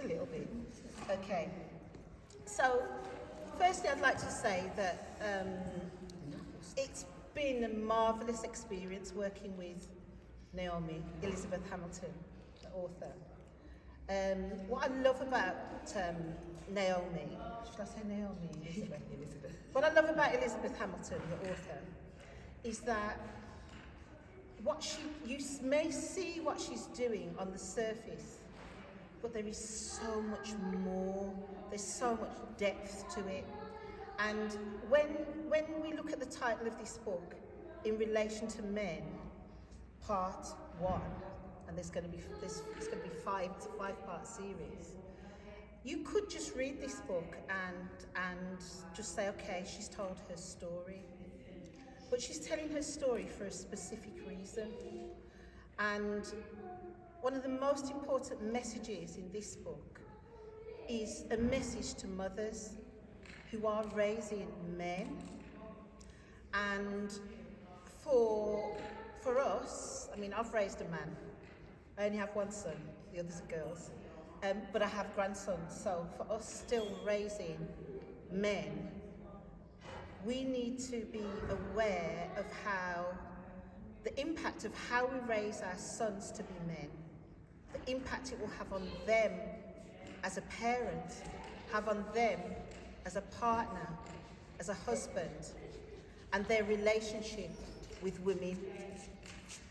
a little bit. Okay. So, firstly, I'd like to say that it's been a marvellous experience working with Naomi, Elizabeth Hamilton, the author. What I love about Naomi, should I say Naomi? Elizabeth. What I love about Elizabeth Hamilton, the author, is that you may see what she's doing on the surface, but there is so much more. There's so much depth to it. And when we look at the title of this book, In Relation to Men, Part 1, and it's going to be 5-part series. You could just read this book and just say, okay, she's told her story. But she's telling her story for a specific reason. And one of the most important messages in this book is a message to mothers who are raising men. And for us, I mean, I've raised a man. I only have one son, the others are girls. But I have grandsons, so for us still raising men, we need to be aware of the impact of how we raise our sons to be men, the impact it will have on them as a parent, have on them as a partner, as a husband, and their relationship with women.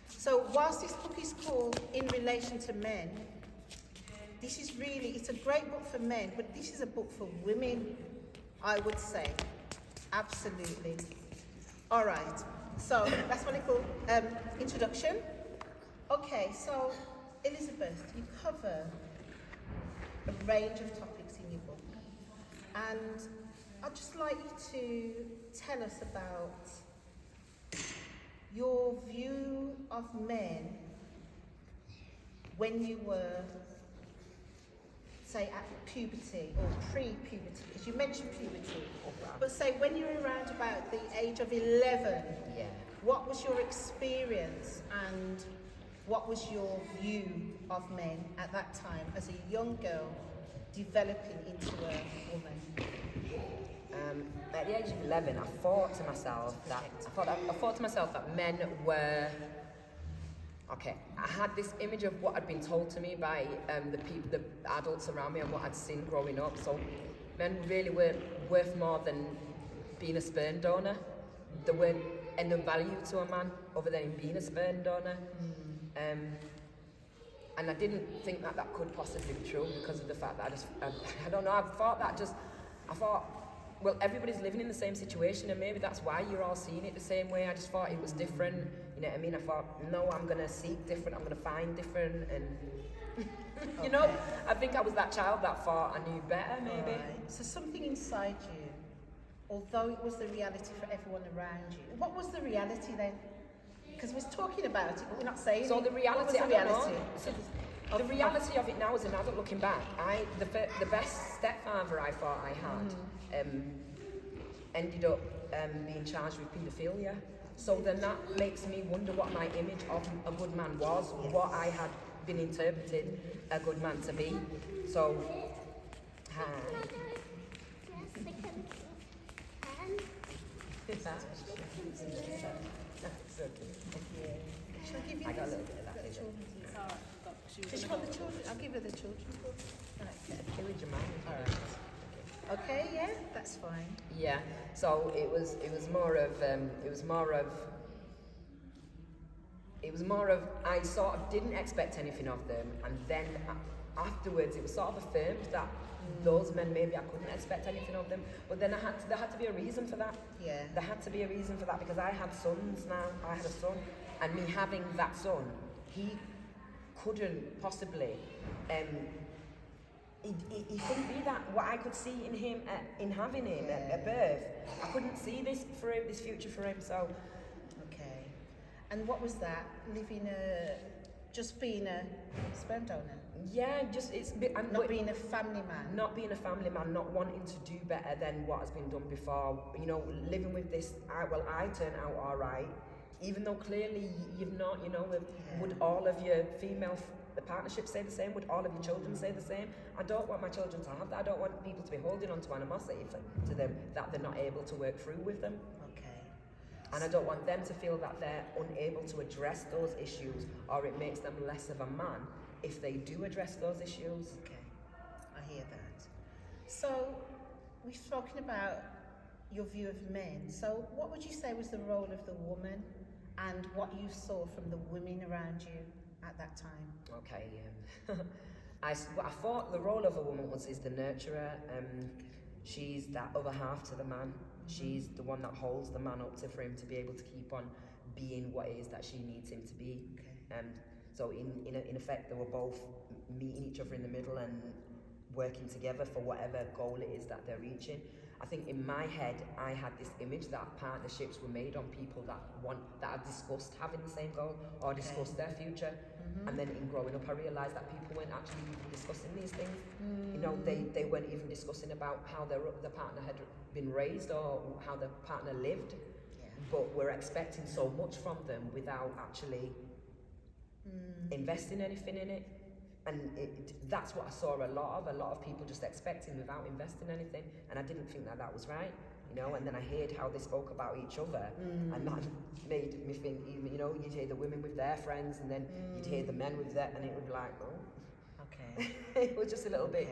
So whilst this book is called In Relation to Men, it's a great book for men, but this is a book for women, I would say. Absolutely. All right, so that's what I call introduction. Okay, so Elizabeth, you cover a range of topics in your book, and I'd just like you to tell us about your view of men when you were, say, at puberty or pre-puberty, because you mentioned puberty, but say when you were around about the age of 11, what was your experience and what was your view of men at that time as a young girl developing into a woman? At the age of 11, I thought to myself that men were. Okay, I had this image of what had been told to me by the adults around me and what I'd seen growing up. So men really weren't worth more than being a sperm donor. There weren't any value to a man other than him being a sperm donor. And I didn't think that could possibly be true because of the fact that I don't know, I thought, well, everybody's living in the same situation and maybe that's why you're all seeing it the same way. I just thought it was different, you know what I mean? I thought, no, I'm going to seek different, I'm going to find different, and you know, I think I was that child that thought I knew better, maybe. Right. So something inside you, although it was the reality for everyone around you, what was the reality then? Because we're talking about it, but we're not saying so it. the reality, what was the reality? The reality of it now as an adult looking back, the best stepfather I thought I had ended up being charged with paedophilia. So then that makes me wonder what my image of a good man was, what I had been interpreted a good man to be. So, hi. Shall I give you I got a little bit of that. Does she want the children? I'll give her the children's book. Play with your mind. All right. Okay, yeah, that's fine. Yeah. So it was more of I sort of didn't expect anything of them, and then afterwards it was sort of affirmed that those men, maybe I couldn't expect anything of them, but then there had to be a reason for that. Yeah. There had to be a reason for that because I had sons now. I had a son, and me having that son, he couldn't possibly. He couldn't be that. What I could see in him, in having him at birth, I couldn't see this for him, this future for him. So, okay. And what was that? Just being a sperm donor? Yeah, just not being a family man. Not being a family man, not wanting to do better than what has been done before. You know, living with this. I turned out all right, even though clearly you've not. You know, would all of your female the partnership say the same? Would all of your children say the same? I don't want my children to have that. I don't want people to be holding on to animosity to them that they're not able to work through with them. Okay. And I don't want them to feel that they're unable to address those issues, or it makes them less of a man if they do address those issues. Okay, I hear that. So, we've spoken about your view of men. So, what would you say was the role of the woman and what you saw from the women around you at that time? Okay, I thought the role of a woman is the nurturer. She's that other half to the man. She's the one that holds the man up for him to be able to keep on being what it is that she needs him to be. Okay. So in effect, they were both meeting each other in the middle and working together for whatever goal it is that they're reaching. I think in my head, I had this image that partnerships were made on people that have discussed having the same goal or discussed their future. And then in growing up, I realised that people weren't actually even discussing these things. You know, they weren't even discussing about how their partner had been raised or how their partner lived. Yeah. But we're expecting so much from them without actually investing anything in it. And that's what I saw a lot of people just expecting without investing anything, and I didn't think that was right, you know. And then I heard how they spoke about each other, and that made me think, even, you know, you'd hear the women with their friends, and then you'd hear the men with their, and it would be like, oh, okay. it was just a little bit.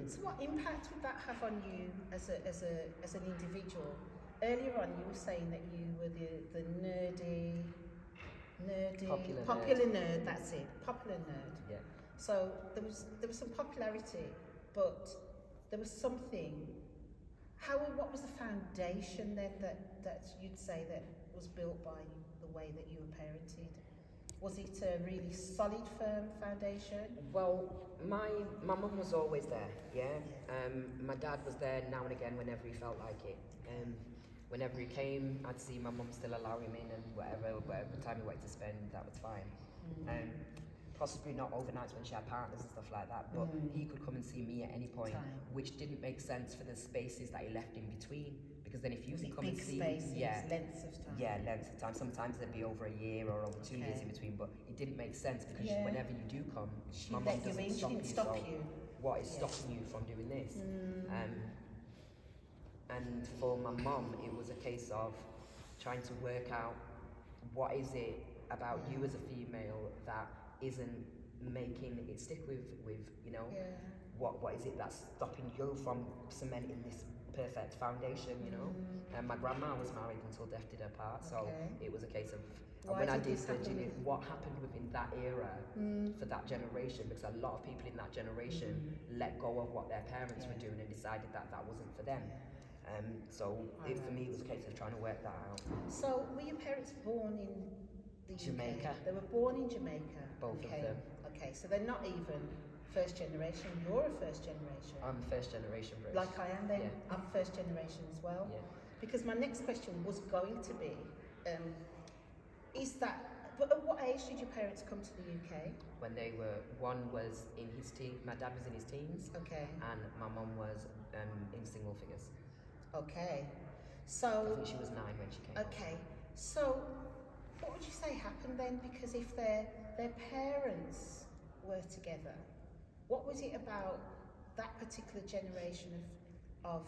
So, what impact would that have on you as an individual? Earlier on, you were saying that you were the nerdy, popular nerd. That's it, popular nerd. Yeah. So there was some popularity, but there was something. What was the foundation then that you'd say that was built by the way that you were parented? Was it a really solid, firm foundation? Well, my mum was always there. Yeah. My dad was there now and again whenever he felt like it. Whenever he came, I'd see my mum still allow him in, and whatever time he wanted to spend, that was fine. Possibly not overnights when she had partners and stuff like that, but he could come and see me at any point, which didn't make sense for the spaces that he left in between. Because then if you could come and see, spaces, lengths of time. Yeah, lengths of time. Sometimes there'd be over a year or over 2 years in between, but it didn't make sense because whenever you do come, my mum doesn't stop you. What is stopping you from doing this? And for my mum, it was a case of trying to work out what is it about you as a female that isn't making it stick with you know, what is it that's stopping you from cementing this perfect foundation, you know? And my grandma was married until death did her part, so it was a case of when I did the what happened within that era for that generation, because a lot of people in that generation let go of what their parents were doing and decided that wasn't for them. So for me, it was a case of trying to work that out. So were your parents born in the Jamaica? UK? They were born in Jamaica. Both of them. Okay, so they're not even first generation. You're a first generation. I'm first generation British. Like I am then. Yeah. I'm first generation as well. Yeah. Because my next question was going to be, but at what age did your parents come to the UK? When they were, one was in his teens, my dad was in his teens. Okay. And my mum was in single figures. Okay. I So, think she was 9 when she came. okay. So, what would you say happened then? Because if their parents were together, what was it about that particular generation of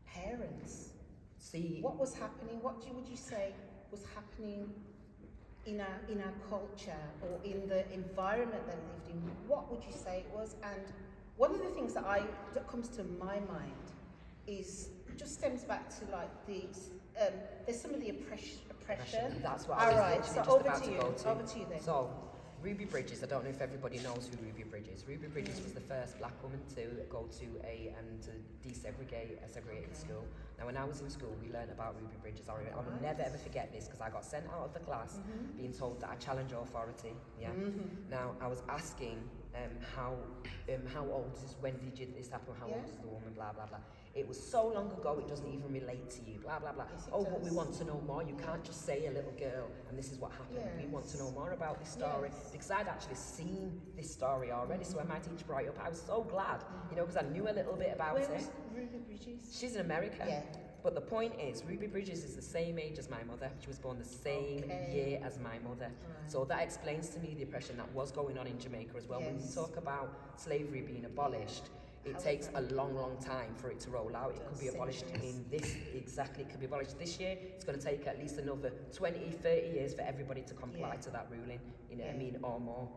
parents? See, What was happening? Would you say was happening in our culture or in the environment they lived in? What would you say it was? And one of the things that comes to my mind is just stems back to like there's some of the oppression. that's what All I was right, literally so just over about to to you. go to. Over to you then. So, Ruby Bridges, I don't know if everybody knows who Ruby Bridges. Ruby Bridges was the first black woman to go to to desegregate a segregated school. Now, when I was in school, we learned about Ruby Bridges. I will never ever forget this because I got sent out of the class being told that I challenge authority. Yeah. Now, I was asking how old is when did this happen? How old is the woman? Blah blah blah. It was so long ago, it doesn't even relate to you. Blah blah blah. Yes, it But we does. want to know more. You can't just say a little girl and this is what happened. We want to know more about this story because I'd actually seen this story already. So when my teacher brought it up, I was so glad, you know, because I knew a little bit about Where it. was Ruby Bridges? She's in America. Yeah. But the point is, Ruby Bridges is the same age as my mother. She was born the same year as my mother. Right. So that explains to me the oppression that was going on in Jamaica as well. When we Yes. talk about slavery being abolished, it However- takes a long, long time for it to roll out. It could be abolished Centuries. in this, exactly, it could be abolished this year. It's going to take at least another 20, 30 years for everybody to comply Yeah. to that ruling, you know what I Yeah. mean, or more,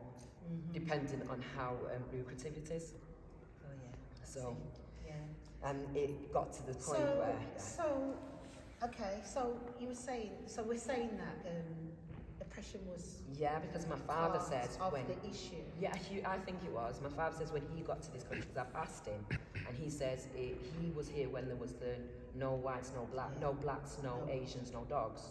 depending on how lucrative it is. Oh yeah. So, Yeah. and it got to the point So, where, okay, so you were saying, so we're saying that oppression was yeah, because my father part says of when, the issue. yeah, I think it was. My father says when he got to this country, because I've asked him, and he says he was here when there was the no whites, no blacks, no Asians, no dogs.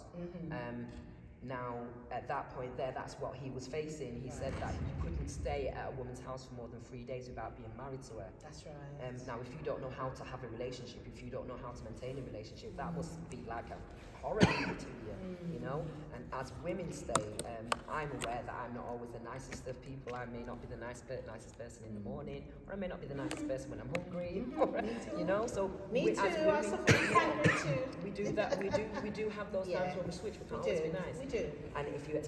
Now, at that point there, that's what he was facing. He said that you couldn't stay at a woman's house for more than 3 days without being married to her. That's right. Now, if you don't know how to have a relationship, if you don't know how to maintain a relationship, that must be like a horror movie to you, you know? And as women stay, I'm aware that I'm not always the nicest of people. I may not be the nicest person in the morning, or I may not be the nicest person when I'm hungry, you know? So Me we, too, as I women, suffer from hunger too. we do that. We do have those Yeah. times when we switch. We can't We always do, be nice. we do. And if you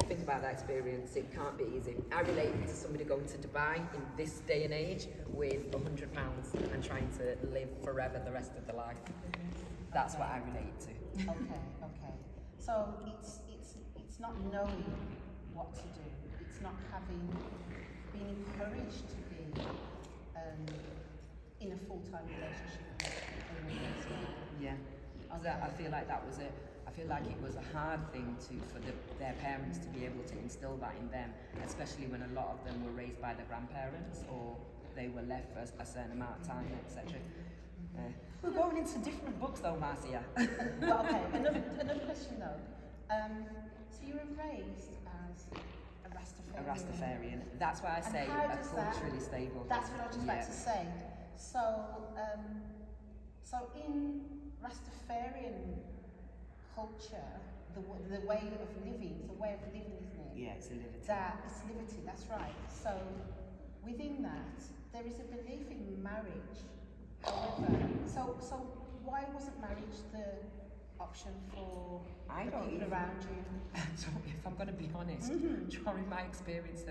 think about that experience, it can't be easy. I relate to somebody going to Dubai in this day and age with £100 and trying to live forever the rest of their life. That's what I relate to. Okay. So it's not knowing what to do. It's not being encouraged to be in a full-time relationship with a woman as well. Yeah, I feel like that was it. I feel like it was a hard thing for their parents to be able to instill that in them, especially when a lot of them were raised by their grandparents or they were left for a certain amount of time, etc. We're going into different books though, Marcia. Well, okay, another question though. So you were raised as a Rastafarian. A Rastafarian. That's why I And say how a does that- culturally stable. That's what I was just about to say. So in Rastafarian culture, the way of living, it's a way of living, isn't it? Yeah, it's a liberty. That it's liberty, that's right. So within that, there is a belief in marriage. However, so why wasn't marriage the option for I the don't people even- around you? So if I'm going to be honest, during my experience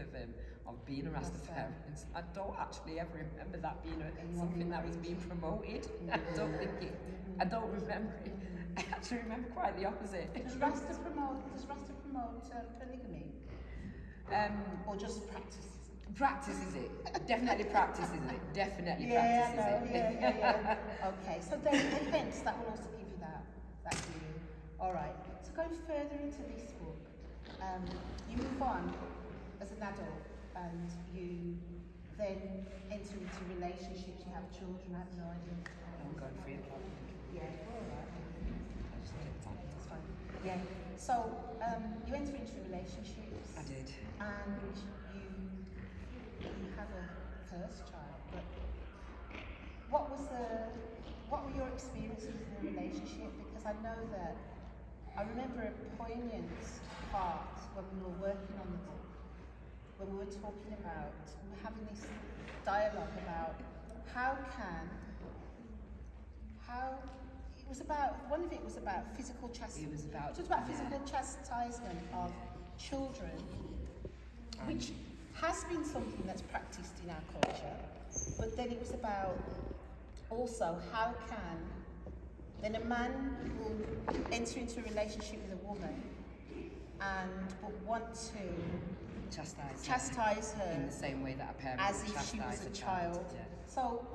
of being a Rastafarian, I don't actually ever remember that being something that was being promoted. I don't think it. I don't remember it. I actually remember quite the opposite. Does Rasta promote polygamy or just practices? Practices it. Definitely practices it. Definitely Yeah, practices it. yeah. Okay, so then hence that will also give you that view. All right. So going further into this book, you move on as an adult, and you then enter into relationships. You have children. I have no idea. I'm going 3 o'clock. Yeah. All right. I just took time. That's fine. Yeah. So you enter into relationships. I did. And you have a first child. But what were your experiences in the relationship? Because I know that I remember a poignant part when we were working on the book, when we were talking about, we were having this dialogue about one of it was about physical chastisement. It was about- It was about physical chastisement of children, which has been something that's practiced in our culture. But then it was about also how can then a man will enter into a relationship with a woman but want to chastise her in the same way that a parent as would if she was chastise a child. Yeah. So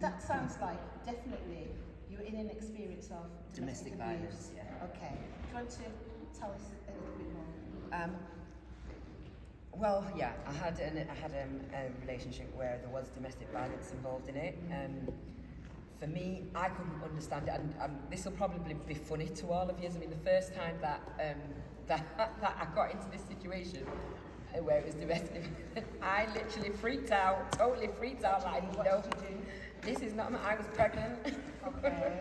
that sounds like definitely you're in an experience of Domestic abuse. violence, yeah. Okay. Do you want to tell us a little bit more? Well, yeah, I had a relationship where there was domestic violence involved in it. For me, I couldn't understand it, and this will probably be funny to all of you. I mean, the first time that I got into this situation where it was domestic, I literally freaked out, totally freaked out. Like, What no, did you do? This is not. I was pregnant. Okay.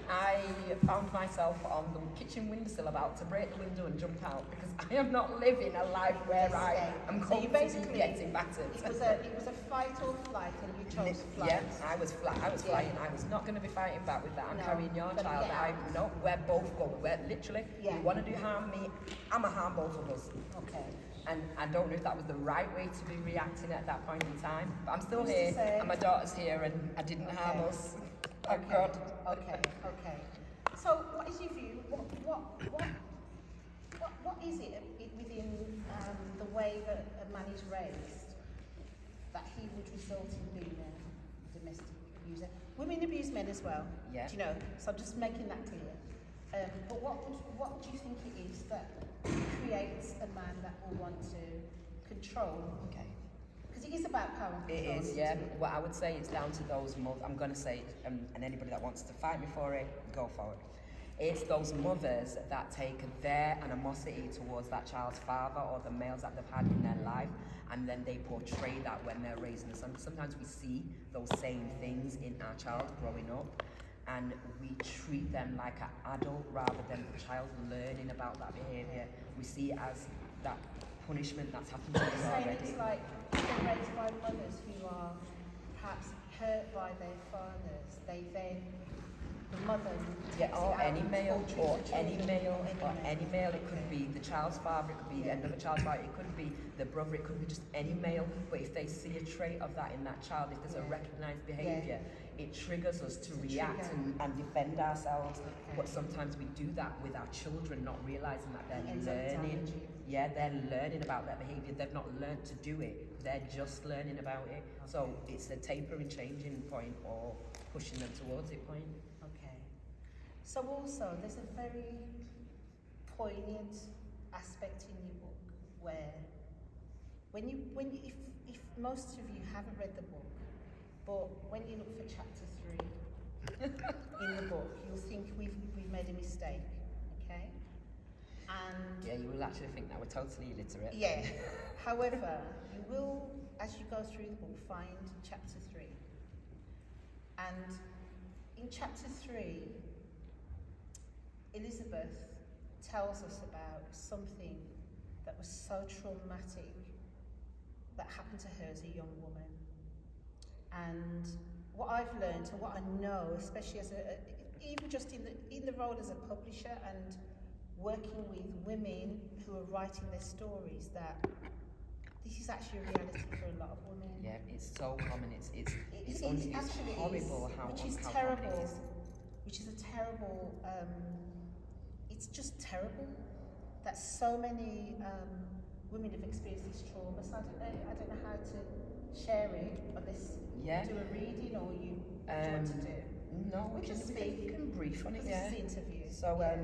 I found myself on the kitchen windowsill about to break the window and jump out because I am not living a life where I am So you constantly basically getting battered. It was a fight or flight, and you chose flight. Yeah, I was flying. I was not going to be fighting back with that. I'm No, carrying your but child. yeah. No, we're both going. We're literally. Yeah. You want to do harm me? I'ma harm both of us. Okay. And I don't know if that was the right way to be reacting at that point in time. But I'm still Who's to here, say? and my daughter's here, and I didn't harm Okay. us. Thank God. Okay. So, what is your view? What is it within the way that a man is raised that he would result in being a domestic abuser? Women abuse men as well. Yeah. Do you know? So I'm just making that clear. But what do you think it is that creates a man that will want to control? Okay. Because it is about power and It control. is, isn't yeah. it? Well, I would say it's down to those mothers. I'm going to say, and anybody that wants to fight me for it, go for it. It's those mothers that take their animosity towards that child's father or the males that they've had in their life, and then they portray that when they're raising the son. Sometimes we see those same things in our child growing up, and we treat them like an adult rather than the child learning about that behaviour. We see it as that punishment that's happened to us Saying already. it's like they're raised by mothers who are perhaps hurt by their fathers. They then, the mother Yeah, takes or it out any and male, tortures or the any children. male, or male. any male. It could be the child's father, it could be another child's father, it could be the brother, it could be just any male. But if they see a trait of that in that child, if there's a recognised behaviour, it triggers us to react and defend ourselves. But sometimes we do that with our children, not realising that they're Ends up learning. damaging. Yeah, they're learning about their behaviour. They've not learned to do it. They're just learning about it. So it's a tapering, changing point, or pushing them towards it point. Okay. So also, there's a very poignant aspect in your book where, if most of you haven't read the book, but when you look for chapter 3 in the book, you'll think we've made a mistake. Okay. And Yeah, you will actually think that we're totally illiterate. yeah. However, you will, as you go through the book, find chapter 3. And in chapter 3, Elizabeth tells us about something that was so traumatic that happened to her as a young woman. And what I've learned and what I know, especially as even just in the role as a publisher and working with women who are writing their stories, that this is actually a reality for a lot of women. Yeah, it's so common. It's Actually horrible how which is how terrible. common it is. Which is a terrible. It's just terrible that so many women have experienced this trauma. So I don't know how to share it, unless Yeah. you do a reading or you do you want to do. No, We we just can speak. brief on it. Because Yeah. this is the interview. So Yeah.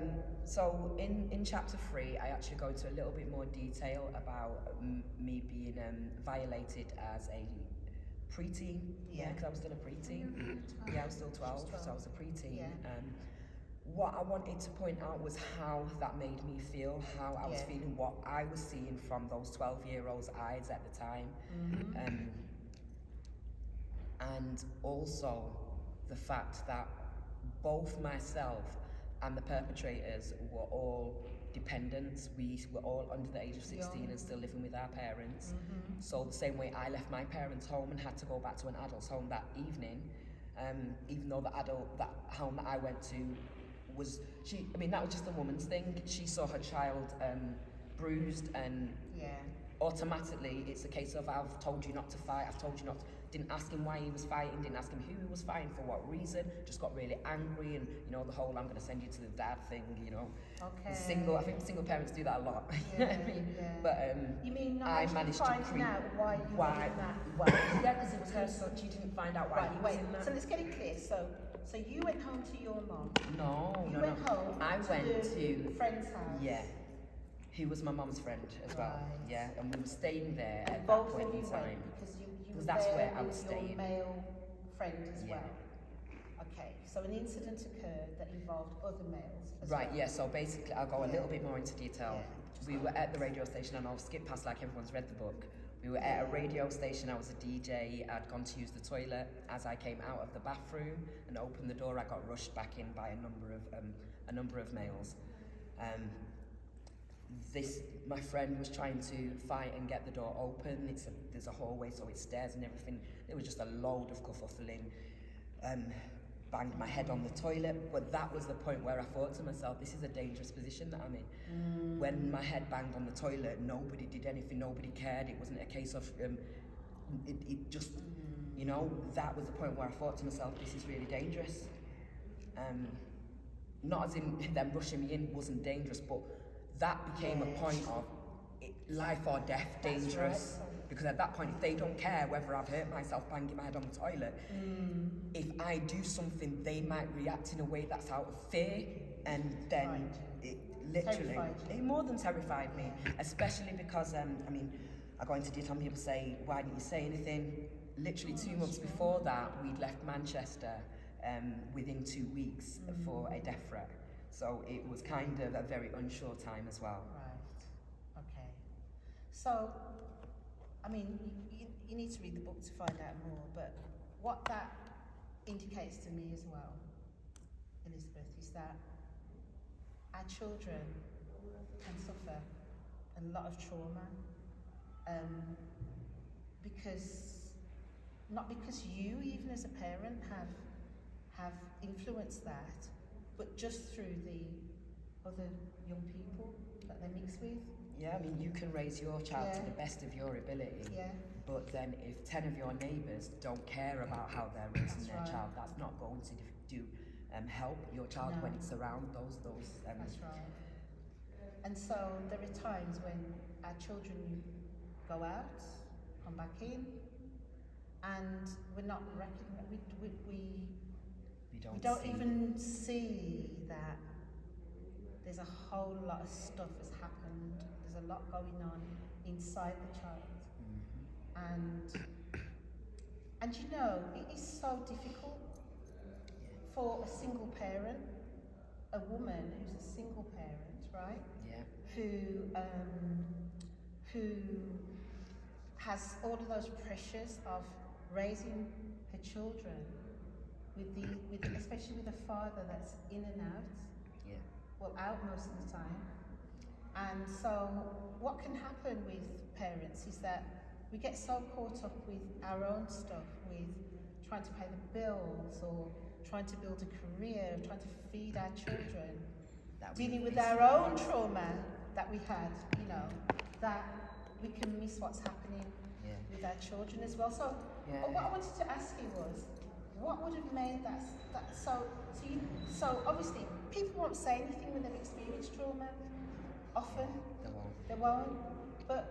so in chapter 3, I actually go into a little bit more detail about me being violated as a preteen. Yeah. Because I was still a preteen. Yeah, I was still 12, so I was a preteen. Yeah. What I wanted to point out was how that made me feel, how I was Yeah. feeling, what I was seeing from those 12-year-olds' eyes at the time. And also the fact that both myself and the perpetrators were all dependents. We were all under the age of 16 and still living with our parents. So the same way I left my parents' home and had to go back to an adult's home that evening, even though that home that I went to was, that was just a woman's thing. She saw her child bruised, and automatically it's a case of, I've told you not to fight, I've told you not to, didn't ask him why he was fighting, didn't ask him who he was fighting, for what reason, just got really angry, and the whole I'm going to send you to the dad thing, Okay. I think single parents do that a lot. Yeah, But you mean not I actually managed to finding create out why you were in that? yeah, because it was her son, she didn't find out why Right, he was wait. in that. So let's get it clear. So you went home to your mum. No. You went home. I went to to friend's house. Yeah, who was my mum's friend as well. Right. Yeah, and we were staying there at that Both point of you in went time. because you were Because that's there where I with was your staying. male friend as Yeah. well. Okay, so an incident occurred that involved other males as Right, well. yeah, so basically I'll go a Yeah. little bit more into detail. Yeah. We were at the radio station, and I'll skip past like everyone's read the book. We were at a radio station. I was a DJ. I'd gone to use the toilet. As I came out of the bathroom and opened the door, I got rushed back in by a number of males. My friend was trying to fight and get the door open. There's a hallway, so it's stairs and everything. There was just a load of kerfuffling. Banged my head on the toilet, but that was the point where I thought to myself, this is a dangerous position that I'm in. When my head banged on the toilet, nobody did anything, nobody cared. It wasn't a case of, it just, you know, that was the point where I thought to myself, this is really dangerous. Not as in them rushing me in wasn't dangerous, but that became a point of life or death dangerous. Right. Because at that point, if they don't care whether I've hurt myself banging my head on the toilet, if I do something, they might react in a way that's out of fear, and then it literally, it more than terrified me, especially because, I go into detail, people say, why didn't you say anything? Literally 2 months before that, we'd left Manchester within 2 weeks for a death threat. So it was kind of a very unsure time as well. Right, okay. So, you need to read the book to find out more, but what that indicates to me as well, Elizabeth, is that our children can suffer a lot of trauma not because you, even as a parent, have influenced that, but just through the other young people that they mix with. Yeah, you can raise your child to the best of your ability, but then if 10 of your neighbours don't care about how they're raising their child, that's not going to help your child when it's around those. That's right. And so there are times when our children go out, come back in, and we're not we don't even see that there's a whole lot of stuff has happened. There's a lot going on inside the child. And you know, it is so difficult for a single parent, a woman who's a single parent, right? Yeah. Who has all of those pressures of raising her children with especially with a father that's in and out. Yeah. Well, out most of the time. And so what can happen with parents is that we get so caught up with our own stuff, with trying to pay the bills or trying to build a career, trying to feed our children, dealing with our own trauma that we had, you know, that we can miss what's happening with our children as well. So what I wanted to ask you was, what would have made that so obviously people won't say anything when they've experienced trauma, often. They won't. But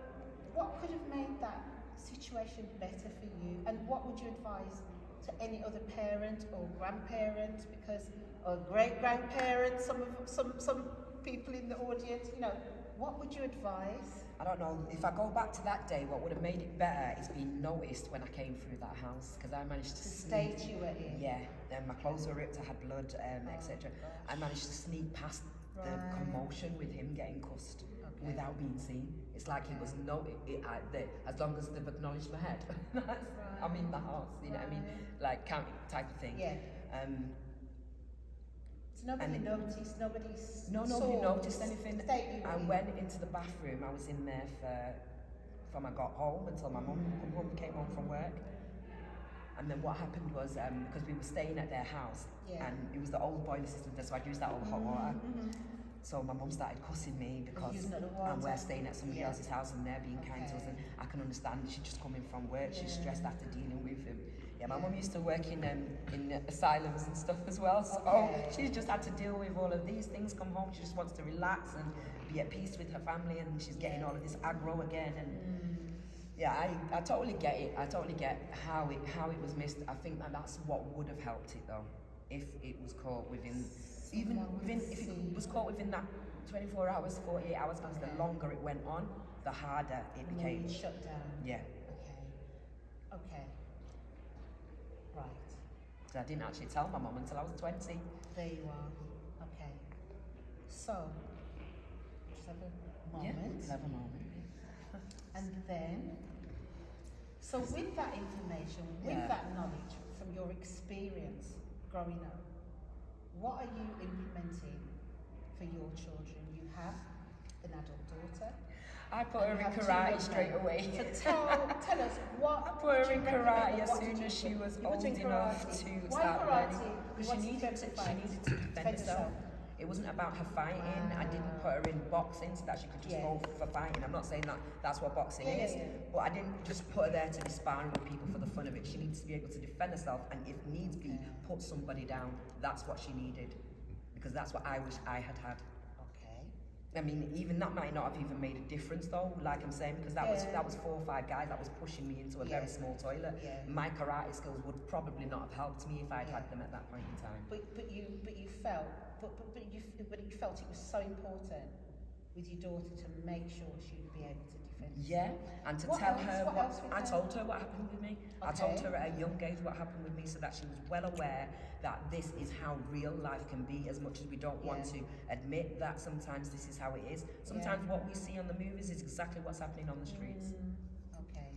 what could have made that situation better for you, and what would you advise to any other parent or grandparent, or great grandparent, some people in the audience, you know, what would you advise? I don't know, if I go back to that day, what would have made it better is being noticed when I came through that house, because I managed to state you were in. Yeah, then my clothes were ripped, I had blood, etc. I managed to sneak past the commotion with him getting cussed without being seen. It's like he was as long as they've acknowledged my head, I'm in the house, you know what I mean? Like county type of thing. Yeah. So nobody noticed, nobody noticed anything. I went into the bathroom, I was in there from I got home until my mum came home from work. And then what happened was, because we were staying at their house, and it was the old boiler system, so I'd use that old hot water. So my mum started cussing me because we're staying at somebody else's house and they're being kind to us, and I can understand she's just coming from work, she's stressed after dealing with him. Yeah, my mum used to work in asylums and stuff as well, so she's just had to deal with all of these things, come home, she just wants to relax and be at peace with her family, and she's getting all of this aggro again, and yeah, I totally get it. I totally get how it was missed. I think that's what would have helped it though, if it was caught within that 24 hours, 48 hours, because the longer it went on, the harder it became. Shut down. Yeah. Okay. Right. So I didn't actually tell my mum until I was 20. There you are. Okay. So, just have a moment. Yeah, have a moment. And then, So with that information, with Yeah. that knowledge from your experience growing up, what are you implementing for your children? You have an adult daughter. I put her and in you have two karate young straight men. away. So tell us what. I put her do you in recommend karate or as what did soon you as she put? was You put old in enough karate. to Why start karate? learning. You Because wanted she to needed go to, to she fight. needed to defend herself. It wasn't about her fighting. I didn't put her in boxing so that she could just Yeah. go for fighting. I'm not saying that that's what boxing Yeah, is, yeah, yeah. but I didn't just put her there to be sparring with people for the fun of it. She needs to be able to defend herself and, if needs be, put somebody down. That's what she needed, because that's what I wish I had had. Okay. I mean, even that might not have even made a difference though, like I'm saying, because that was 4 or 5 guys that was pushing me into a very small toilet. Yeah. My karate skills would probably not have helped me if I'd had them at that point in time. But you felt you felt it was so important with your daughter to make sure she would be able to defend herself. Yeah, and to What tell else? her What what else with I her? told her what happened with me. I told Okay. her at a young age what happened with me, so that she was well aware that this is how real life can be, as much as we don't want to admit that sometimes this is how it is. Sometimes what we see on the movies is exactly what's happening on the streets. Okay,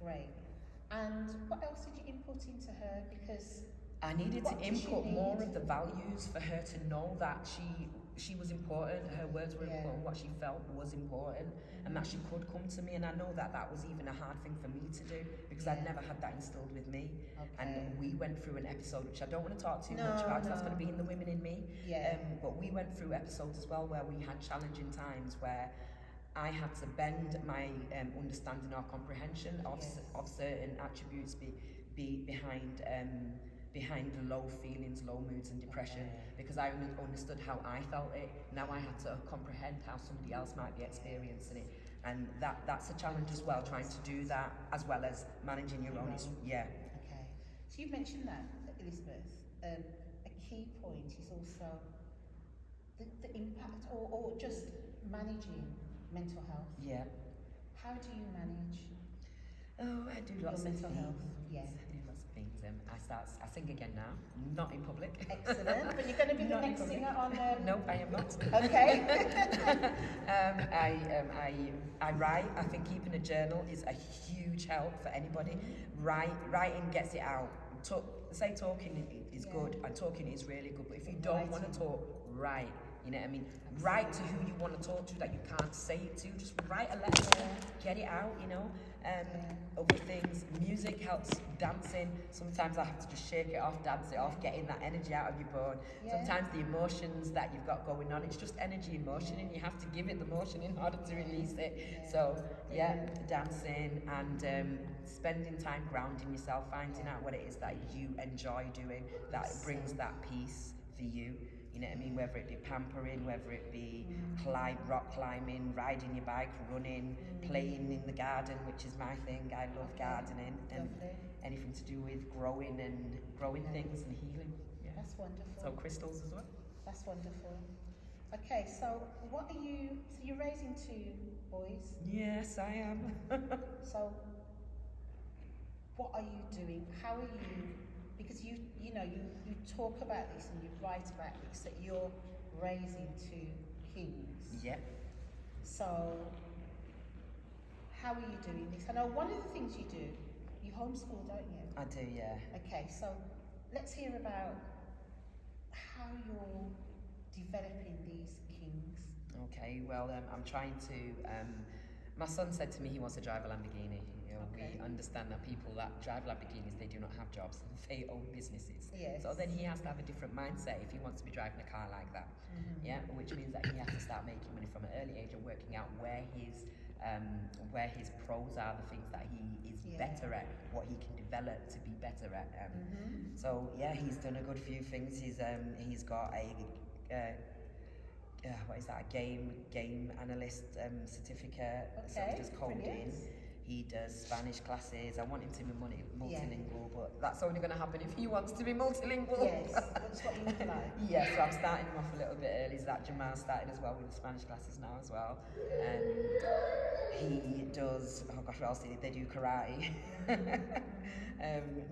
great. And what else did you input into her? Because I needed what to did she input more need? of the values for her to know that she was important, her words were Yeah. important, what she felt was important, and that she could come to me. And I know that that was even a hard thing for me to do, because I'd Yeah. never had that instilled with me. Okay. And we went through an episode, which I don't want to talk too No, much about, 'cause that's no. going to be in The Women in Me. Yeah. But we went through episodes as well where we had challenging times where I had to bend my understanding or comprehension of Yes. of certain attributes be behind the low feelings, low moods and depression, because I understood how I felt it. Now I had to comprehend how somebody else might be experiencing it, and that's a challenge as well, trying to do that as well as managing your own. Yeah. Okay. So you mentioned that, Elizabeth. A key point is also the impact or just managing mental health. Yeah. How do you manage Oh, I do your lots of mental things. health? Yeah. I do lots of things. I sing again now, not in public. Excellent. But you're going to be the Not in next public. singer on. No, I am not. Okay. I write. I think keeping a journal is a huge help for anybody. Writing gets it out. Talking is good, and talking is really good. But if you don't want to talk, write. You know what I mean? Write to who you want to talk to that you can't say it to. Just write a letter, get it out. You know. Other things, music helps. Dancing. Sometimes I have to just shake it off, dance it off, getting that energy out of your bone. Yeah. Sometimes the emotions that you've got going on, it's just energy in motion, and you have to give it the motion in order to release it. So dancing and spending time grounding yourself, finding out what it is that you enjoy doing, that brings that peace for you. You know what I mean? Whether it be pampering, whether it be rock climbing, riding your bike, running, playing in the garden, which is my thing. I love gardening and anything to do with growing things and healing. Yeah. That's wonderful. So crystals as well. That's wonderful. Okay, so what are you? So you're raising 2 boys. Yes, I am. So what are you doing? How are you? Because you talk about this and you write about this, that you're raising 2 kings. Yeah. So how are you doing this? I know one of the things you do, you homeschool, don't you? I do, yeah. Okay, so let's hear about how you're developing these kings. Okay, well, I'm trying to. My son said to me he wants to drive a Lamborghini. You know, Okay. we understand that people that drive Lamborghinis, they do not have jobs; they own businesses. Yes. So then he has to have a different mindset if he wants to be driving a car like that. Yeah, which means that he has to start making money from an early age and working out where his pros are, the things that he is better at, what he can develop to be better at. So yeah, he's done a good few things. He's got a what is that? A game analyst certificate. So he does coding. Brilliant. He does Spanish classes. I want him to be multilingual, but that's only going to happen if he wants to be multilingual. Yes, that's what you would like. Yeah, so I'm starting him off a little bit early. So that Jamal started as well with the Spanish classes now as well. He does, oh gosh, what else did they do? Karate.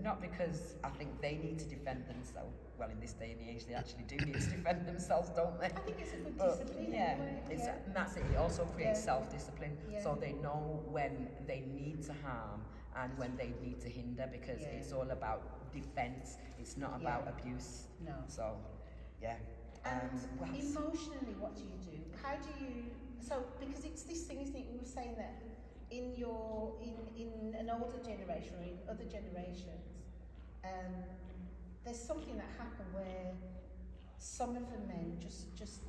Not because I think they need to defend themselves. Well, in this day and age, they actually do need to defend themselves, don't they? I think it's a good But, discipline. yeah, anyway. it's, Yeah. and that's it. It also creates Yeah. self-discipline, Yeah. so they know when they need to harm and when they need to hinder, because Yeah. it's all about defense, it's not Yeah. about abuse. No. So, yeah. And what else? emotionally, what do you do? How do you? So because it's this thing, isn't it? We were saying that in an older generation or in other generations, there's something that happened where some of the men just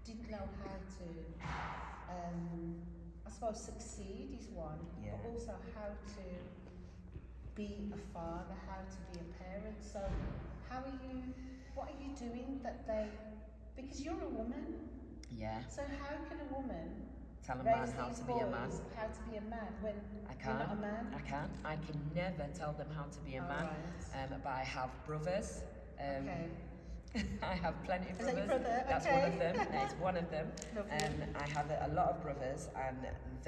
didn't know how to, I suppose, succeed is one, Yeah. but also how to be a father, how to be a parent. So what are you doing that they, because you're a woman, Yeah. so how can a woman Tell a man raise how these to be a man. boys how to be a man when I you're can't. not a man? I can't. I can never tell them how to be a man. Alright. But I have brothers. Okay. I have plenty of Is that brothers. your brother? That's Okay. one of them. It's one of them. Lovely. I have a lot of brothers, and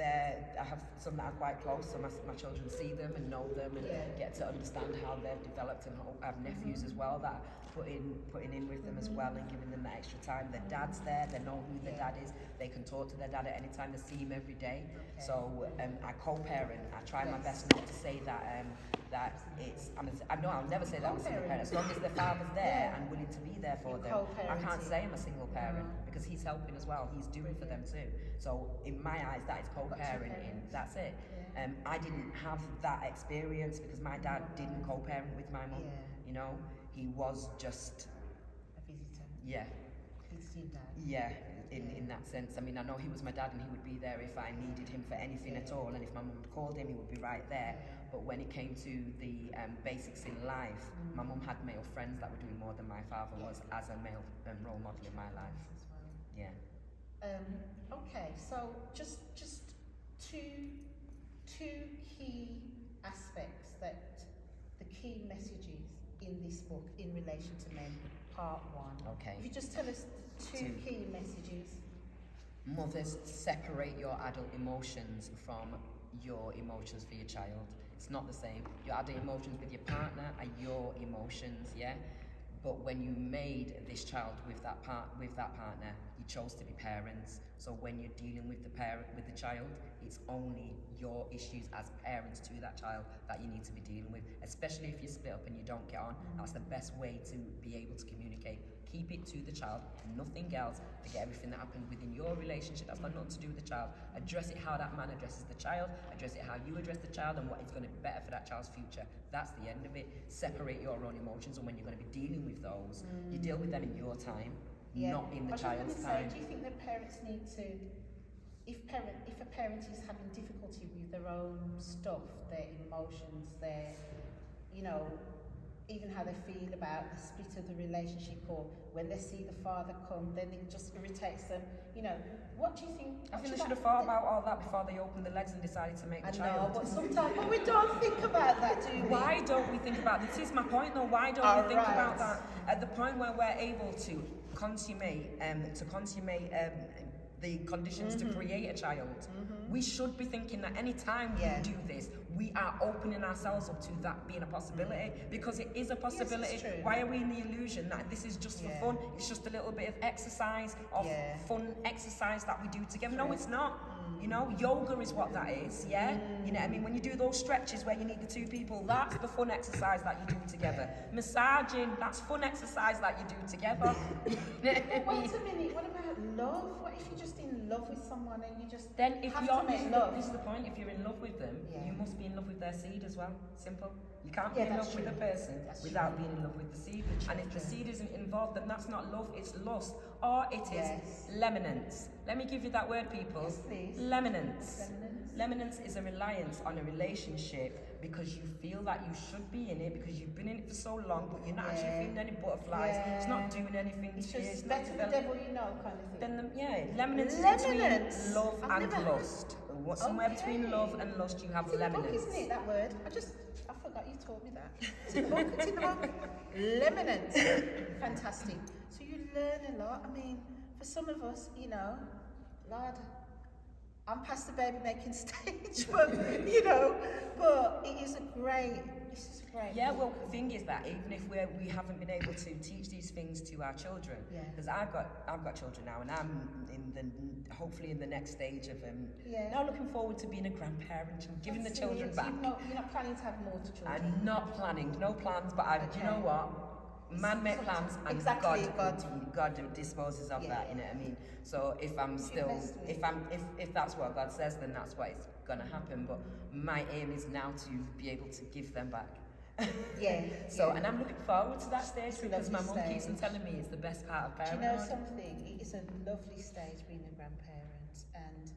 I have some that are quite close, so my children see them and know them and Yeah. get to understand how they've developed. And I have nephews as well that putting in with them as well and giving them that extra time. Their dad's there, they know who their dad is, they can talk to their dad at any time, they see him every day. Okay. So I co-parent. I try my Yes. best not to say that I know I'll never say that I'm a single parent, as long as their father's there Yeah. and willing to be there for You're them. I can't co-parenting. say I'm a single parent No. because he's helping as well. He's doing for them too. So in my eyes, that is co-parenting. parents. That's it. Yeah. I didn't have that experience because my dad didn't co-parent with my mum. Yeah. You know, he was just A visitor. yeah. It's your dad. Yeah, in that sense. I mean, I know he was my dad and he would be there if I needed him for anything at all, and if my mum called him, he would be right there. But when it came to the basics in life, my mum had male friends that were doing more than my father was as a male role model in my life. As well. Yeah. Okay, so just two key aspects that the key messages in this book in relation to men, part one. Okay. If you just tell us the two Two. key messages. Mothers, separate your adult emotions from your emotions for your child. It's not the same. Your adult emotions with your partner are your emotions, yeah? But when you made this child with that partner, you chose to be parents. So when you're dealing with the child, it's only your issues as parents to that child that you need to be dealing with. Especially if you split up and you don't get on, that's the best way to be able to communicate. Keep it to the child, nothing else. Forget everything that happened within your relationship. That's got nothing to do with the child. Address it how that man addresses the child. Address it how you address the child and what is going to be better for that child's future. That's the end of it. Separate your own emotions, and when you're going to be dealing with those, you deal with them in your time, not in the child's time. Do you think that parents need to, if a parent is having difficulty with their own stuff, their emotions, their, even how they feel about the split of the relationship, or when they see the father come, then it just irritates them. What do you think? I think they should have thought about all that before they opened the legs and decided to make the I child. know, but sometimes we don't think about that, do we? Why don't we think about this? Is my point though. Why don't we think about that at the point where we're able to consummate the conditions to create a child? We should be thinking that any time we do this, we are opening ourselves up to that being a possibility, because it is a possibility. Yes, it's true. Why are we in the illusion that this is just for fun? It's just a little bit of exercise, fun exercise that we do together. No, it's not. Yoga is what that is, yeah? You know what I mean? When you do those stretches where you need the two people, that's the fun exercise that you do together. Massaging, that's fun exercise that you do together. Wait a minute, what about love? What if you're just in love with someone and you just Then if have you're, to make love? this is the point, if you're in love with them, Yeah. you must be in love with their seed as well. Simple. You can't Yeah, be in that's love with a true. person That's without true. being in love with the seed. The And if the children. seed isn't involved, then that's not love, it's lust. Or it is Yes. leminance. Let me give you that word, people. Yes, please. Leminance. Leminance. Leminance is a reliance on a relationship because you feel that you should be in it because you've been in it for so long, but you're not actually Yeah. feeling any butterflies. It's Yeah. not doing anything It's to you. just It's not better the developing. devil you know kind of thing. Then leminance is Leminance? between love I've and never- lust. Somewhere between love and lust, you have It's in the book, leminance. isn't it, that word? I forgot you taught me that. It's in the book, it's in the book. Leminance. Fantastic. So you learn a lot. I mean, for some of us, Lord, I'm past the baby making stage, but it is a great This is a great. Yeah, book. well, the thing is that even if we haven't been able to teach these things to our children, Yeah. because I've got children now, and I'm hopefully in the next stage of Yeah. now looking forward to being a grandparent and giving the children Absolutely. back. You're not planning to have more children. I'm not planning, no plans, but do you know Okay. what? Man make plans, and Exactly, God disposes of that. You know what I mean? So if I'm still, Blessed with if that's what God says, then that's what is gonna happen. But my aim is now to be able to give them back. Yeah. So, yeah. and I'm looking forward to that stage It's a because my lovely mum keeps on stage. telling me it's the best part of Do you parenthood. know something? It is a lovely stage being a grandparent, and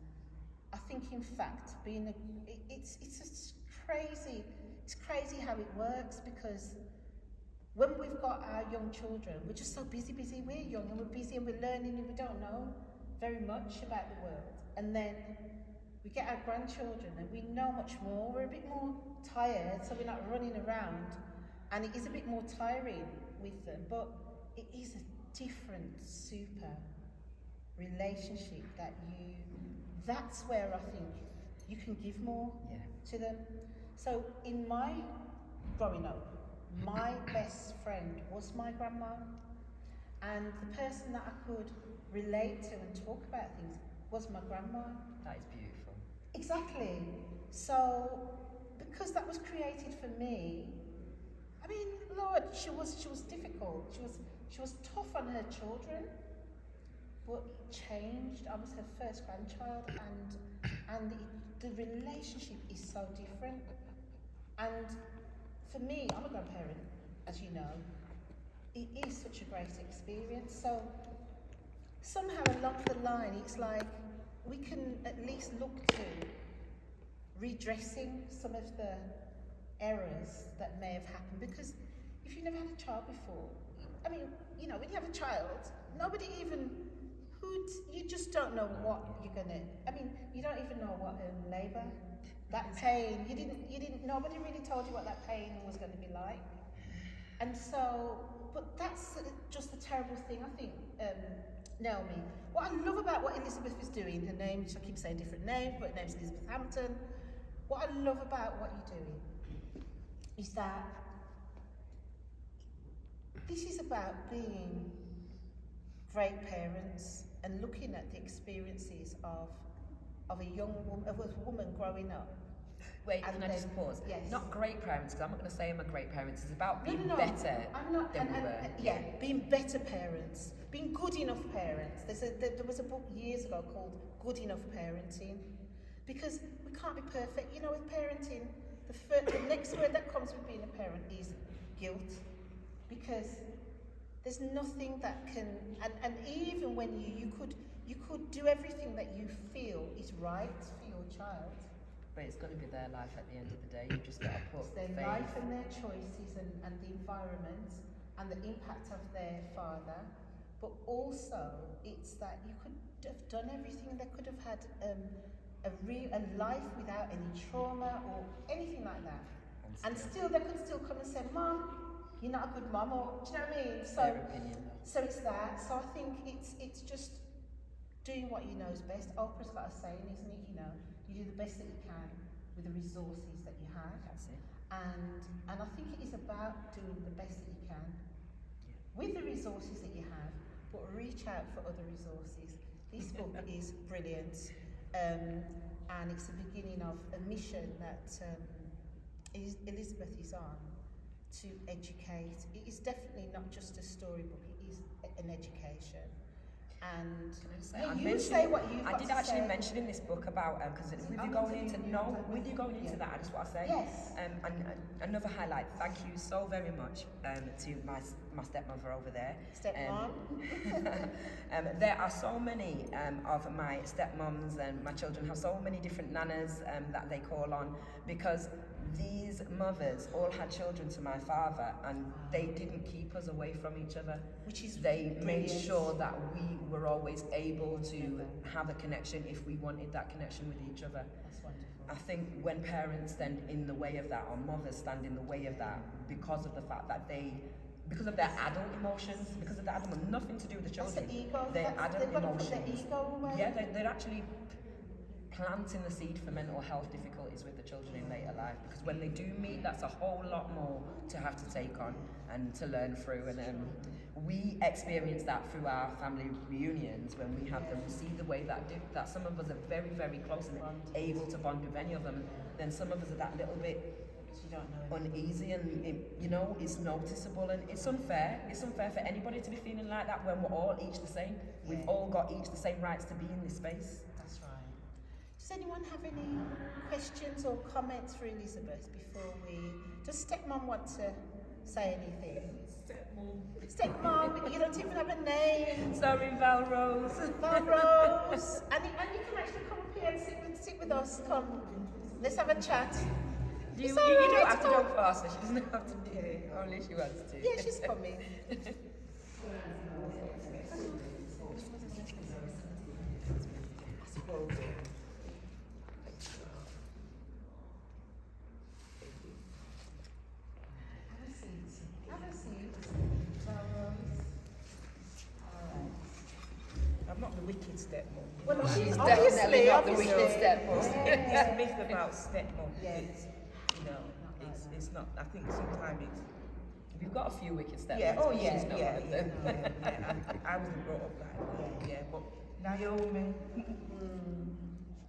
I think, in fact, it's just crazy. It's crazy how it works, because when we've got our young children, we're just so busy. We're young and we're busy and we're learning and we don't know very much about the world. And then we get our grandchildren and we know much more. We're a bit more tired, so we're not running around, and it is a bit more tiring with them. But it is a different, super relationship that's where I think you can give more Yeah. to them. So in my growing up, my best friend was my grandma, and the person that I could relate to and talk about things was my grandma. That is beautiful. Exactly. So because that was created for me, I mean, Lord, she was difficult. She was tough on her children, but it changed. I was her first grandchild, and the relationship is so different. And for me, I'm a grandparent, as you know. It is such a great experience. So somehow along the line, it's like we can at least look to redressing some of the errors that may have happened. Because if you've never had a child before, I mean, you know, when you have a child, nobody even you just don't know what you're gonna. I mean, you don't even know what labour, that pain. You didn't. Nobody really told you what that pain was going to be like. And so, but that's just a terrible thing. I think, Naomi. What I love about what Elizabeth is doing, her name, I keep saying different names, but her name's Elizabeth Hampton. What I love about what you're doing is that this is about being great parents and looking at the experiences of a young woman, of a woman growing up. Wait, And can I just then- pause? yes. Not great parents, because I'm not going to say I'm a great parent. It's about No, being no, no. better I'm not, than we were. yeah, being better parents, being good enough parents. There was a book years ago called Good Enough Parenting, because we can't be perfect. You know, with parenting, the next word that comes with being a parent is guilt, because there's nothing that can, and even when you could do everything that you feel is right for your child. But it's going to be their life at the end of the day. You just got to put It's their faith. life and their choices and the environment and the impact of their father. But also, it's that you could have done everything. They could have had a life without any trauma or anything like that. And still, they could still come and say, "Mom, you're not a good mom," or do you know what I mean? Their opinion. So it's that. So I think it's just doing what you know is best. Oprah's got a saying, isn't it? You know, you do the best that you can with the resources that you have. That's it. And I think it is about doing the best that you can with the resources that you have, but reach out for other resources. This book is brilliant, and it's the beginning of a mission that Elizabeth is on, to educate. It is definitely not just a storybook, it is an education. And you say what you've I got did to actually say. mention in this book about because with you going into that, I just want to say Yes. and another highlight. Thank you so very much to my stepmother over there. Stepmom. There are so many of my stepmoms, and my children have so many different nanas that they call on, because these mothers all had children to my father, and they didn't keep us away from each other. Which is They made brilliant. sure that we were always able to have a connection if we wanted that connection with each other. That's wonderful. I think when parents stand in the way of that, or mothers stand in the way of that, because of the fact that because of their adult emotions, because of the adult, nothing to do with the That's children. the ego. Their They've adult got to put their emotions. ego away. Yeah, they're actually planting the seed for mental health difficulties with the children in later life, because when they do meet, that's a whole lot more to have to take on and to learn through. And we experience that through our family reunions when we have them. We see the way that some of us are very, very close and able to bond with any of them. Then some of us are that little bit uneasy, and it's noticeable, and it's unfair. It's unfair for anybody to be feeling like that when we're all each the same. We've all got each the same rights to be in this space. That's right. Does anyone have any questions or comments for Elizabeth before we... Does stepmom want to say anything? Stepmom, you don't even have a name. Sorry, Val Rose. Val Rose. And you can actually come up here and sit with us. Come, let's have a chat. You It's all right, don't have to come. go faster. She doesn't have to do it. Only she wants to. Yeah, she's coming. Have a seat. Val Rose. I'm not the wicked stepmom. Well, She's obviously, definitely not the obviously. wicked stepmom. It's a myth about stepmom. Yes. It's not. I think sometimes it's. We've got a few wicked stepmoms. Yeah. Oh but yeah. she's not Yeah. one of Yeah. them. I wasn't brought up like that. Yeah. But Naomi,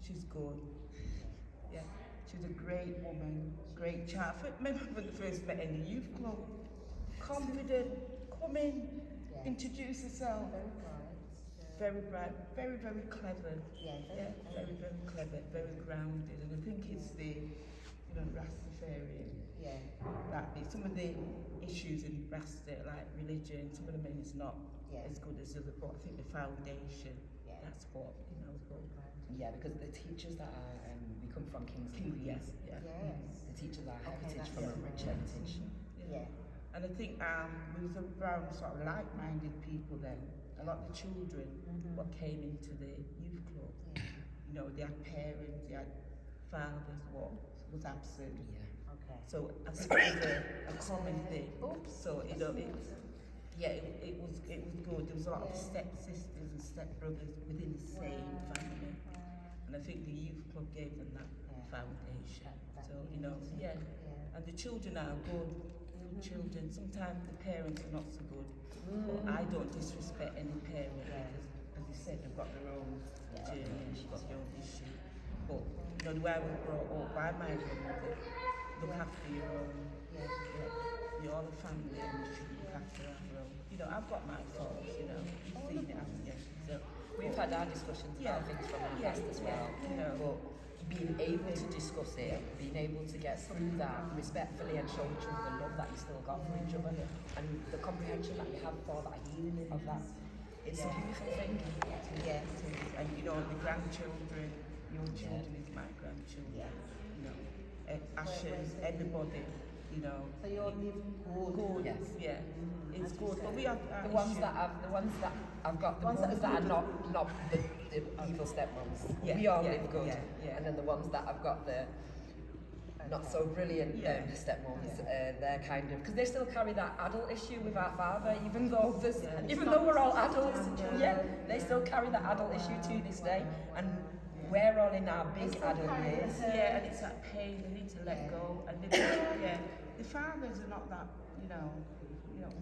she's good. Yeah. She's a great woman. Great child. Remember when we first met in the youth club? Confident. Come in. Introduce herself. Very bright, very, very clever. Yeah, Very, very clever, very grounded. And I think it's the, Rastafarian, Yeah. that some of the issues in Rasta, like religion, some of the men is not as good as other, but I think the foundation, that's what, Yeah, because the teachers that are, we come from King's King, Queens. yes, yeah. Yes. The teachers are Okay, heritage that's from a rich heritage. Yeah. And I think we was around sort of like-minded people then. A lot of the children what came into the youth club, they had parents, they had fathers, what was absent. Yeah. Okay. So I think it was a common thing. Oops. So it was good. There was a lot of stepsisters and stepbrothers within the same family, and I think the youth club gave them that foundation. So and the children are good children. Sometimes the parents are not so good, but I don't disrespect any parent because, as you said, they've got their own journey and she's got their own issue. But the way I was brought up by my grandmother, look after your own. You're all a family and you should look after our own. I've got my faults. You've seen it, haven't you? So We've had our discussions about things from our past as well. But being able to discuss it, being able to get through that respectfully and show each other the love that you still got for each other, and the comprehension that you have for that healing of that, it's a beautiful thing. Yeah, it is. And the grandchildren, your children is my grandchildren. Ashes, everybody, So you're living good. Yes. Yeah, it's good. But we have The ones that I've got, the ones that are not the evil stepmoms. Yeah, We all yeah, live good. yeah. And then the ones that I've got the not so brilliant stepmoms, they're kind of, because they still carry that adult issue with our father, even though we're all adults. Yeah, they still carry that adult issue to this day, and we're all in our big adult years. Yeah, and it's that pain. They need to let go. And the fathers are not that,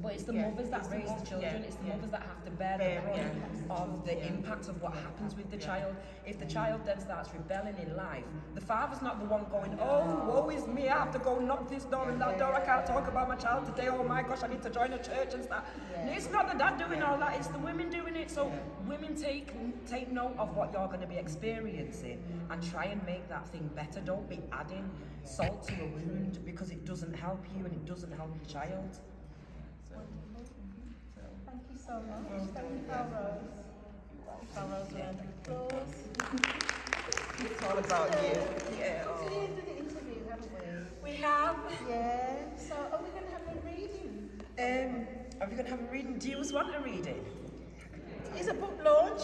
But it's the mothers that raise the children, it's the mothers that have to bear the brunt of the impact of what happens with the child. If the child then starts rebelling in life, the father's not the one going, oh, woe is me, I have to go knock this door and that door, I can't talk about my child today, oh my gosh, I need to join a church and stuff. It's not the dad doing all that, it's the women doing it. So women take note of what you're going to be experiencing and try and make that thing better. Don't be adding salt to a wound, because it doesn't help you and it doesn't help your child. Thank you so much. Thank you, Val Rose. Val Rose, round of applause. It's all about you. Yeah. We're to the end of the interview, haven't we? We have. Yeah. So are we going to have a reading? Are we going to have a reading? Do you want a reading? Is a book launch?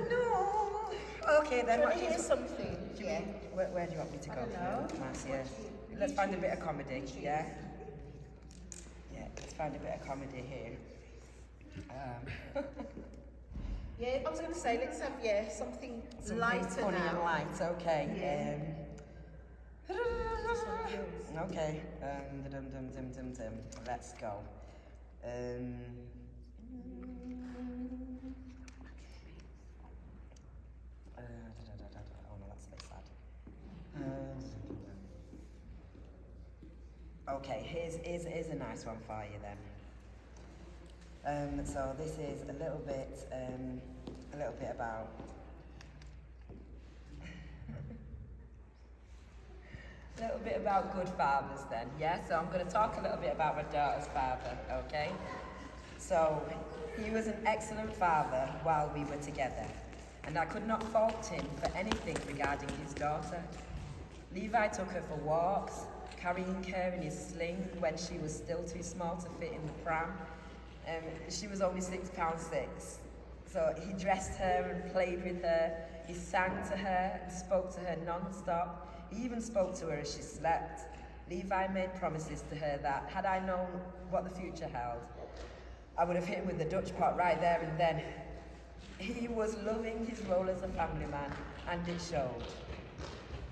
No. Okay, then Want what to do hear you... something? Yeah. Where do you want me to go? I don't know. Marcia? Let's find a bit of comedy, yeah? Yeah, let's find a bit of comedy here. Yeah, I was going to say, let's have, something Something lighter funny now. and light, okay. Okay, let's go. Oh no, that's a bit sad. Okay, here's a nice one for you then. So this is a little bit about a little bit about good fathers then, yeah? So I'm going to talk a little bit about my daughter's father, okay? So he was an excellent father while we were together, and I could not fault him for anything regarding his daughter. Levi took her for walks, carrying her in his sling when she was still too small to fit in the pram. She was only £6'6". So he dressed her and played with her. He sang to her and spoke to her non-stop. He even spoke to her as she slept. Levi made promises to her that, had I known what the future held, I would have hit him with the Dutch pot right there and then. He was loving his role as a family man, and it showed.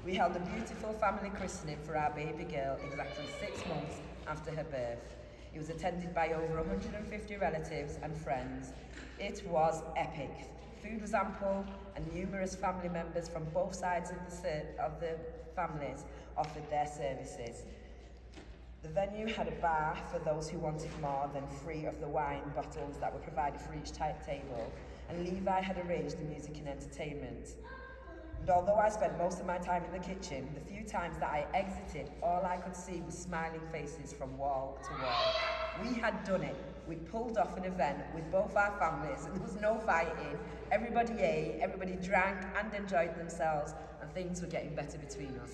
We held a beautiful family christening for our baby girl exactly 6 months after her birth. It was attended by over 150 relatives and friends. It was epic. Food was ample, and numerous family members from both sides of the families offered their services. The venue had a bar for those who wanted more than 3 of the wine bottles that were provided for each table, and Levi had arranged the music and entertainment. And although I spent most of my time in the kitchen, the few times that I exited, all I could see was smiling faces from wall to wall. We had done it. We'd pulled off an event with both our families, and there was no fighting. Everybody ate, everybody drank and enjoyed themselves, and things were getting better between us.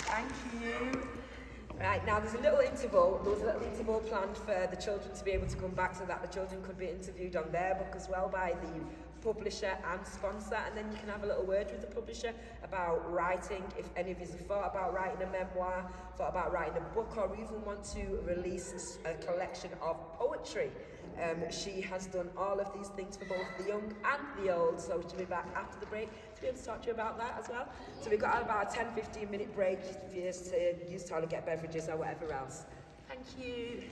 Thank you. Right, now there's a little interval. There was a little interval planned for the children to be able to come back so that the children could be interviewed on their book as well by the publisher and sponsor, and then you can have a little word with the publisher about writing, if any of you have thought about writing a memoir, thought about writing a book, or even want to release a collection of poetry. She has done all of these things for both the young and the old, so she'll be back after the break to be able to talk to you about that as well. So we've got about a 10-15 minute break for you to use toilet, get beverages or whatever else. Thank you.